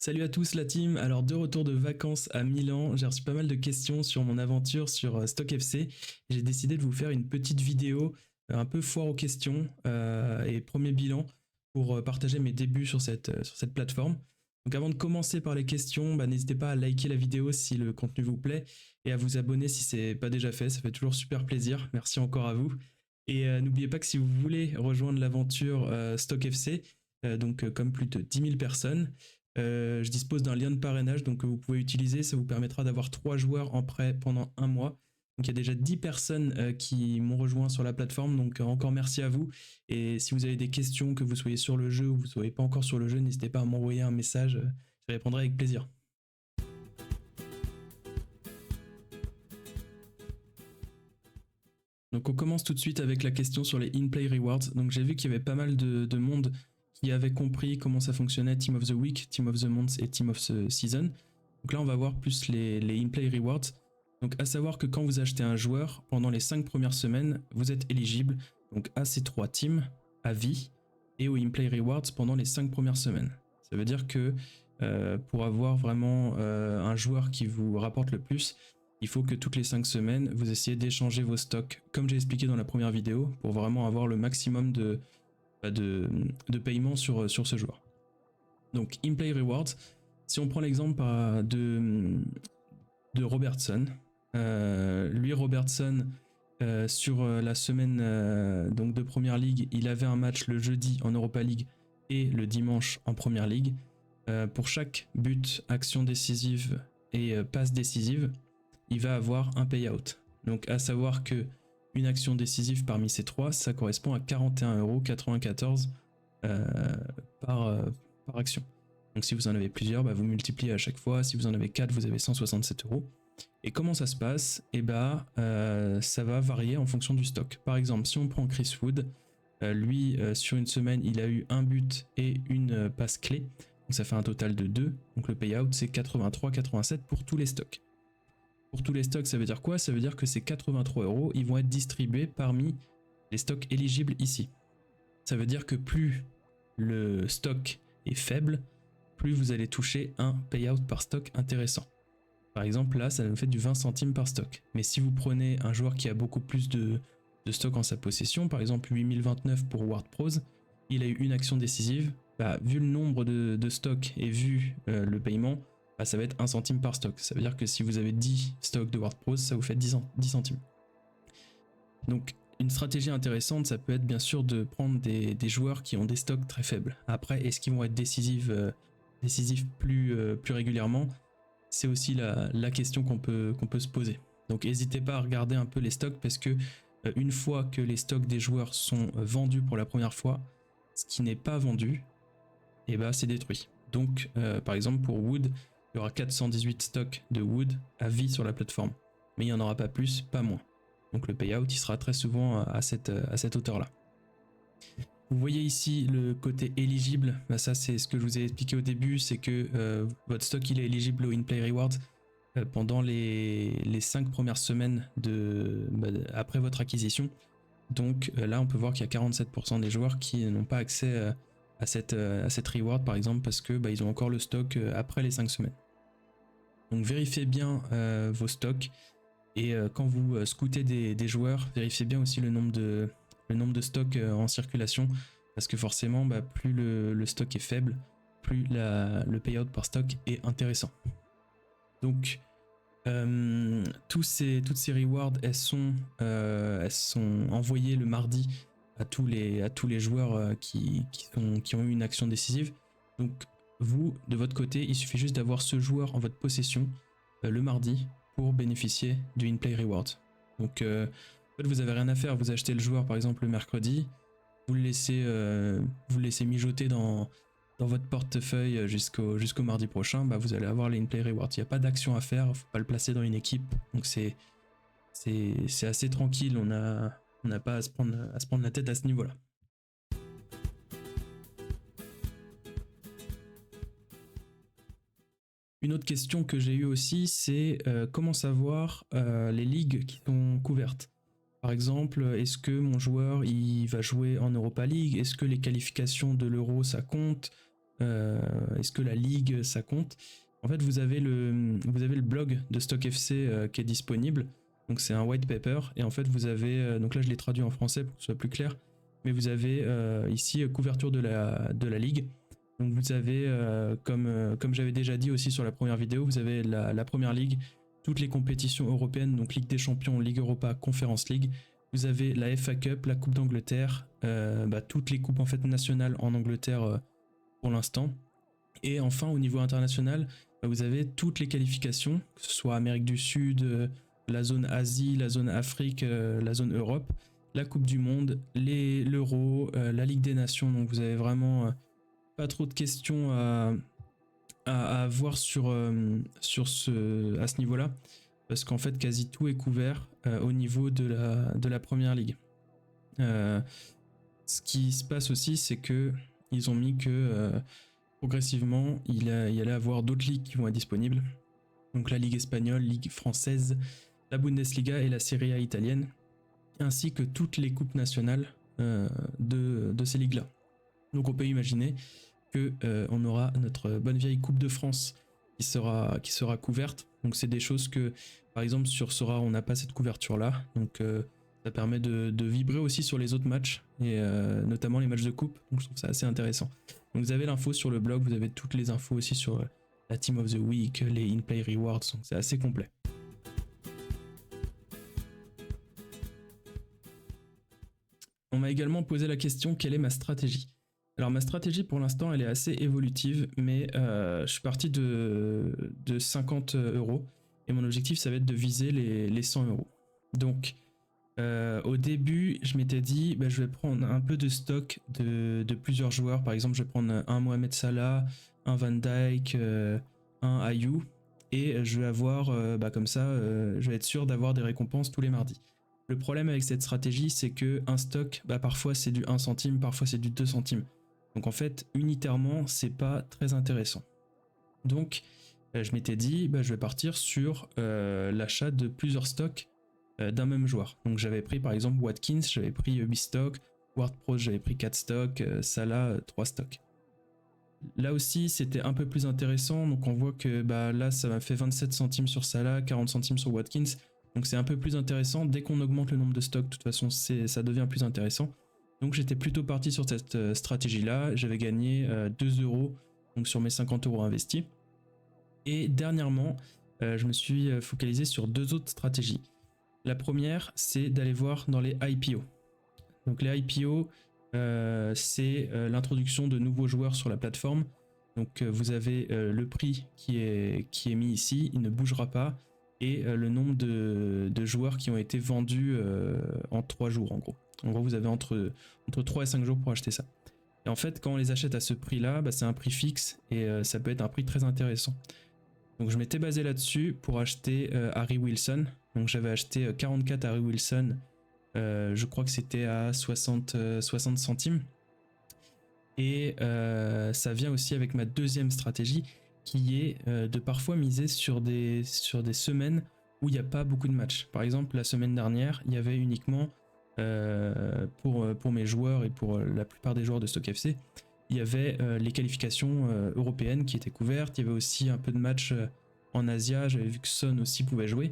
Salut à tous la team, alors de retour de vacances à Milan, j'ai reçu pas mal de questions sur mon aventure sur Stock FC. J'ai décidé de vous faire une petite vidéo un peu foire aux questions et premier bilan pour partager mes débuts sur cette plateforme. Donc avant de commencer par les questions, n'hésitez pas à liker la vidéo si le contenu vous plaît et à vous abonner si c'est pas déjà fait, ça fait toujours super plaisir, merci encore à vous. Et n'oubliez pas que si vous voulez rejoindre l'aventure Stock FC, comme plus de 10 000 personnes, je dispose d'un lien de parrainage donc, que vous pouvez utiliser, ça vous permettra d'avoir 3 joueurs en prêt pendant un mois. Donc il y a déjà 10 personnes qui m'ont rejoint sur la plateforme, donc encore merci à vous. Et si vous avez des questions, que vous soyez sur le jeu ou vous ne soyez pas encore sur le jeu, n'hésitez pas à m'envoyer un message, je répondrai avec plaisir. Donc on commence tout de suite avec la question sur les in-play rewards. Donc j'ai vu qu'il y avait pas mal de monde qui avait compris comment ça fonctionnait, Team of the Week, Team of the Month et Team of the Season. Donc là on va voir plus les in-play rewards. Donc à savoir que quand vous achetez un joueur, pendant les 5 premières semaines, vous êtes éligible donc à ces 3 teams, à vie, et aux in-play rewards pendant les 5 premières semaines. Ça veut dire que pour avoir vraiment un joueur qui vous rapporte le plus, il faut que toutes les 5 semaines, vous essayez d'échanger vos stocks, comme j'ai expliqué dans la première vidéo, pour vraiment avoir le maximum de paiement sur ce joueur. Donc, in-play rewards, si on prend l'exemple de Robertson, lui, Robertson, sur la semaine donc de Première Ligue, il avait un match le jeudi en Europa League et le dimanche en Première Ligue. Pour chaque but, action décisive et passe décisive, il va avoir un payout. Donc à savoir que une action décisive parmi ces 3, ça correspond à 41,94 € par action. Donc si vous en avez plusieurs, vous multipliez à chaque fois. Si vous en avez 4, vous avez 167 €. Et comment ça se passe? Ça va varier en fonction du stock. Par exemple, si on prend Chris Wood, lui, sur une semaine, il a eu un but et une passe clé. Donc ça fait un total de 2. Donc le payout, c'est 83,87 pour tous les stocks. Pour tous les stocks, ça veut dire quoi? Ça veut dire que ces 83 €, ils vont être distribués parmi les stocks éligibles ici. Ça veut dire que plus le stock est faible, plus vous allez toucher un payout par stock intéressant. Par exemple, là, ça nous fait du 20 centimes par stock. Mais si vous prenez un joueur qui a beaucoup plus de stock en sa possession, par exemple 8029 pour Ward Pros, il a eu une action décisive, vu le nombre de stocks et vu le paiement, ça va être 1 centime par stock. Ça veut dire que si vous avez 10 stocks de Ward Pros, ça vous fait 10 centimes. Donc une stratégie intéressante, ça peut être bien sûr de prendre des joueurs qui ont des stocks très faibles. Après, est-ce qu'ils vont être décisifs plus régulièrement? C'est aussi la question qu'on peut se poser. Donc n'hésitez pas à regarder un peu les stocks parce que une fois que les stocks des joueurs sont vendus pour la première fois, ce qui n'est pas vendu, c'est détruit. Donc par exemple pour Wood, il y aura 418 stocks de Wood à vie sur la plateforme. Mais il n'y en aura pas plus, pas moins. Donc le payout, il sera très souvent à cette hauteur-là. Vous voyez ici le côté éligible, ça c'est ce que je vous ai expliqué au début, c'est que votre stock il est éligible au in-play rewards pendant les 5 premières semaines après votre acquisition. Donc là on peut voir qu'il y a 47% des joueurs qui n'ont pas accès à cette reward par exemple parce que ils ont encore le stock après les 5 semaines. Donc vérifiez bien vos stocks et quand vous scoutez des joueurs, vérifiez bien aussi le nombre de stocks en circulation parce que forcément plus le stock est faible, plus le payout par stock est intéressant. Donc toutes ces rewards elles sont envoyées le mardi à tous les joueurs qui ont eu une action décisive. Donc vous de votre côté il suffit juste d'avoir ce joueur en votre possession le mardi pour bénéficier du in-play reward. Donc en fait, vous avez rien à faire, vous achetez le joueur par exemple le mercredi, vous le laissez mijoter dans votre portefeuille jusqu'au mardi prochain, vous allez avoir les in-play rewards. Il n'y a pas d'action à faire, faut pas le placer dans une équipe, donc c'est assez tranquille, on n'a pas à se prendre la tête à ce niveau-là. Une autre question que j'ai eue aussi, c'est comment savoir les ligues qui sont couvertes. Par exemple, est-ce que mon joueur il va jouer en Europa League? Est-ce que les qualifications de l'Euro ça compte? Est-ce que la ligue ça compte? En fait, vous avez le blog de Stock FC qui est disponible. Donc c'est un white paper et en fait vous avez, donc là je l'ai traduit en français pour que ce soit plus clair, mais vous avez ici couverture de la ligue. Donc vous avez, comme j'avais déjà dit aussi sur la première vidéo, vous avez la première ligue, toutes les compétitions européennes, donc Ligue des Champions, Ligue Europa, Conference League. Vous avez la FA Cup, la Coupe d'Angleterre, toutes les coupes en fait nationales en Angleterre pour l'instant. Et enfin au niveau international, vous avez toutes les qualifications, que ce soit Amérique du Sud, la zone Asie, la zone Afrique, la zone Europe, la Coupe du Monde, l'Euro, la Ligue des Nations. Donc vous avez vraiment pas trop de questions à avoir à ce niveau-là, parce qu'en fait quasi tout est couvert au niveau de la première ligue. Ce qui se passe aussi, c'est que ils ont mis que progressivement il allait avoir d'autres ligues qui vont être disponibles. Donc la Ligue espagnole, Ligue française, la Bundesliga et la Serie A italienne, ainsi que toutes les coupes nationales de ces ligues-là. Donc on peut imaginer que on aura notre bonne vieille Coupe de France qui sera couverte. Donc c'est des choses que, par exemple, sur Sora, on n'a pas cette couverture-là. Donc ça permet de vibrer aussi sur les autres matchs, et notamment les matchs de coupe. Donc je trouve ça assez intéressant. Donc vous avez l'info sur le blog, vous avez toutes les infos aussi sur la Team of the Week, les in-play rewards, donc c'est assez complet. On m'a également posé la question, quelle est ma stratégie? Alors ma stratégie pour l'instant elle est assez évolutive, mais je suis parti de 50 € et mon objectif ça va être de viser les 100 €. Donc au début je m'étais dit je vais prendre un peu de stock de plusieurs joueurs. Par exemple je vais prendre un Mohamed Salah, un Van Dijk, un Ayou, et je vais avoir comme ça je vais être sûr d'avoir des récompenses tous les mardis. Le problème avec cette stratégie, c'est que un stock, parfois c'est du 1 centime, parfois c'est du 2 centimes. Donc en fait, unitairement, c'est pas très intéressant. Donc je m'étais dit, je vais partir sur l'achat de plusieurs stocks d'un même joueur. Donc j'avais pris par exemple Watkins, j'avais pris 8 stocks, Ward-Prowse, j'avais pris 4 stocks, Salah 3 stocks. Là aussi, c'était un peu plus intéressant. Donc on voit que là, ça m'a fait 27 centimes sur Salah, 40 centimes sur Watkins. Donc c'est un peu plus intéressant. Dès qu'on augmente le nombre de stocks, de toute façon, ça devient plus intéressant. Donc j'étais plutôt parti sur cette stratégie-là. J'avais gagné 2 € donc sur mes 50 € investis. Et dernièrement, je me suis focalisé sur 2 autres stratégies. La première, c'est d'aller voir dans les IPO. Donc les IPO, c'est l'introduction de nouveaux joueurs sur la plateforme. Donc vous avez le prix qui est mis ici, il ne bougera pas, et le nombre de joueurs qui ont été vendus en 3 jours en gros. En gros vous avez entre 3 et 5 jours pour acheter ça. Et en fait quand on les achète à ce prix là, c'est un prix fixe et ça peut être un prix très intéressant. Donc je m'étais basé là-dessus pour acheter Harry Wilson. Donc j'avais acheté 44 Harry Wilson, je crois que c'était à 60 centimes. Et ça vient aussi avec ma deuxième stratégie qui est de parfois miser sur des semaines où il n'y a pas beaucoup de matchs. Par exemple, la semaine dernière, il y avait uniquement, pour mes joueurs et pour la plupart des joueurs de Stock FC, il y avait les qualifications européennes qui étaient couvertes. Il y avait aussi un peu de matchs en Asia. J'avais vu que Son aussi pouvait jouer.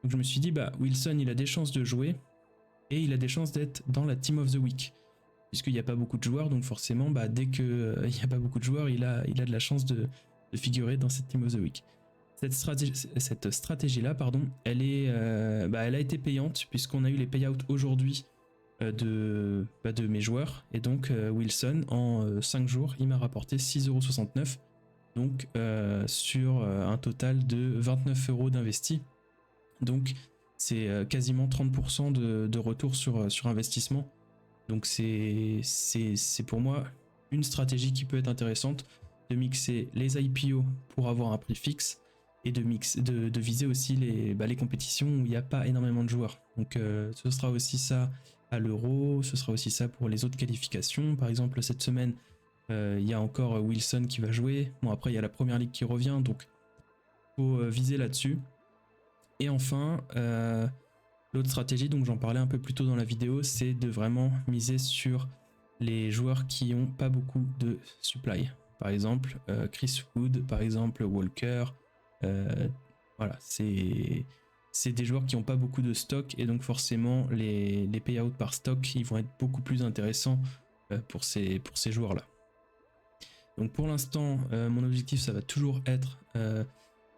Donc je me suis dit, Wilson, il a des chances de jouer et il a des chances d'être dans la Team of the Week. Puisqu'il n'y a pas beaucoup de joueurs, donc forcément, dès qu'il n'y a pas beaucoup de joueurs, il a de la chance de figurer dans cette Team of the Week. Cette stratégie-là, elle a été payante, puisqu'on a eu les payouts aujourd'hui de mes joueurs. Et donc, Wilson, en 5 jours, il m'a rapporté 6,69 €. Donc, sur un total de 29 € d'investi. Donc, c'est quasiment 30% de retour sur investissement. Donc c'est pour moi une stratégie qui peut être intéressante, de mixer les IPO pour avoir un prix fixe et de viser aussi les compétitions où il n'y a pas énormément de joueurs. Donc ce sera aussi ça à l'Euro, ce sera aussi ça pour les autres qualifications. Par exemple cette semaine, il y a encore Wilson qui va jouer. Bon après il y a la première ligue qui revient, donc faut viser là-dessus. Et enfin, l'autre stratégie, donc j'en parlais un peu plus tôt dans la vidéo, c'est de vraiment miser sur les joueurs qui n'ont pas beaucoup de supply. par exemple, Chris Wood, par exemple, Walker. Voilà, c'est des joueurs qui n'ont pas beaucoup de stock et donc forcément les payouts par stock ils vont être beaucoup plus intéressants pour ces joueurs-là. Donc pour l'instant, mon objectif ça va toujours être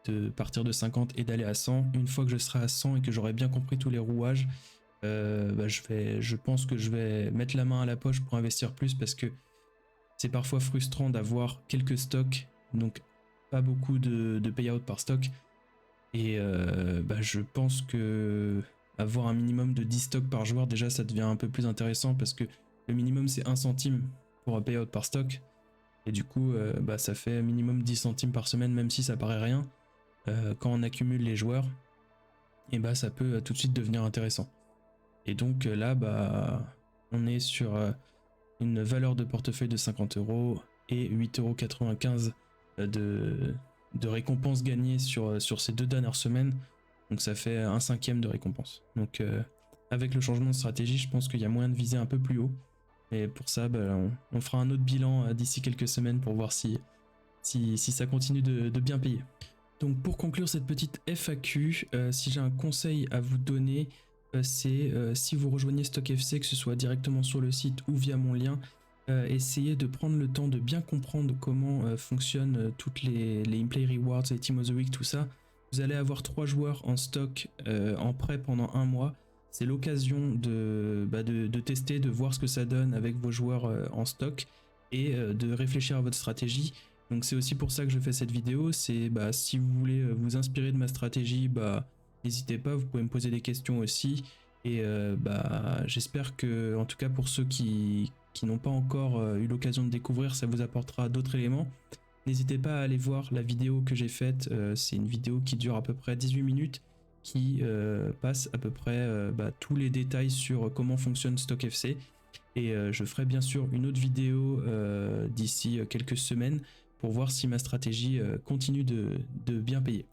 de partir de 50 et d'aller à 100. Une fois que je serai à 100 et que j'aurai bien compris tous les rouages, je pense que je vais mettre la main à la poche pour investir plus parce que c'est parfois frustrant d'avoir quelques stocks, donc pas beaucoup de payout par stock. Et je pense que avoir un minimum de 10 stocks par joueur, déjà ça devient un peu plus intéressant parce que le minimum c'est 1 centime pour un payout par stock. Et du coup, ça fait minimum 10 centimes par semaine, même si ça paraît rien. Quand on accumule les joueurs, et ça peut tout de suite devenir intéressant. Et donc là, on est sur une valeur de portefeuille de 50 € et 8,95 € de récompenses gagnées sur ces 2 dernières semaines. Donc ça fait 1/5 de récompense. Donc avec le changement de stratégie, je pense qu'il y a moyen de viser un peu plus haut. Et pour ça, on fera un autre bilan d'ici quelques semaines pour voir si ça continue de bien payer. Donc pour conclure cette petite FAQ, si j'ai un conseil à vous donner, c'est si vous rejoignez StockFC, que ce soit directement sur le site ou via mon lien, essayez de prendre le temps de bien comprendre comment fonctionnent toutes les in-play rewards, les Team of the Week, tout ça. Vous allez avoir 3 joueurs en stock en prêt pendant 1 mois. C'est l'occasion de tester, de voir ce que ça donne avec vos joueurs en stock et de réfléchir à votre stratégie. Donc c'est aussi pour ça que je fais cette vidéo. C'est si vous voulez vous inspirer de ma stratégie, n'hésitez pas, vous pouvez me poser des questions aussi. Et j'espère que, en tout cas pour ceux qui n'ont pas encore eu l'occasion de découvrir, ça vous apportera d'autres éléments. N'hésitez pas à aller voir la vidéo que j'ai faite. C'est une vidéo qui dure à peu près 18 minutes. Qui passe à peu près tous les détails sur comment fonctionne StockFC. Et je ferai bien sûr une autre vidéo d'ici quelques semaines pour voir si ma stratégie continue de bien payer.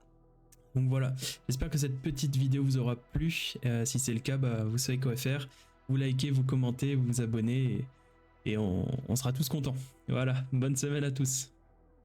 Donc voilà, j'espère que cette petite vidéo vous aura plu. Si c'est le cas, vous savez quoi faire. Vous likez, vous commentez, vous vous abonnez et on sera tous contents. Voilà, bonne semaine à tous.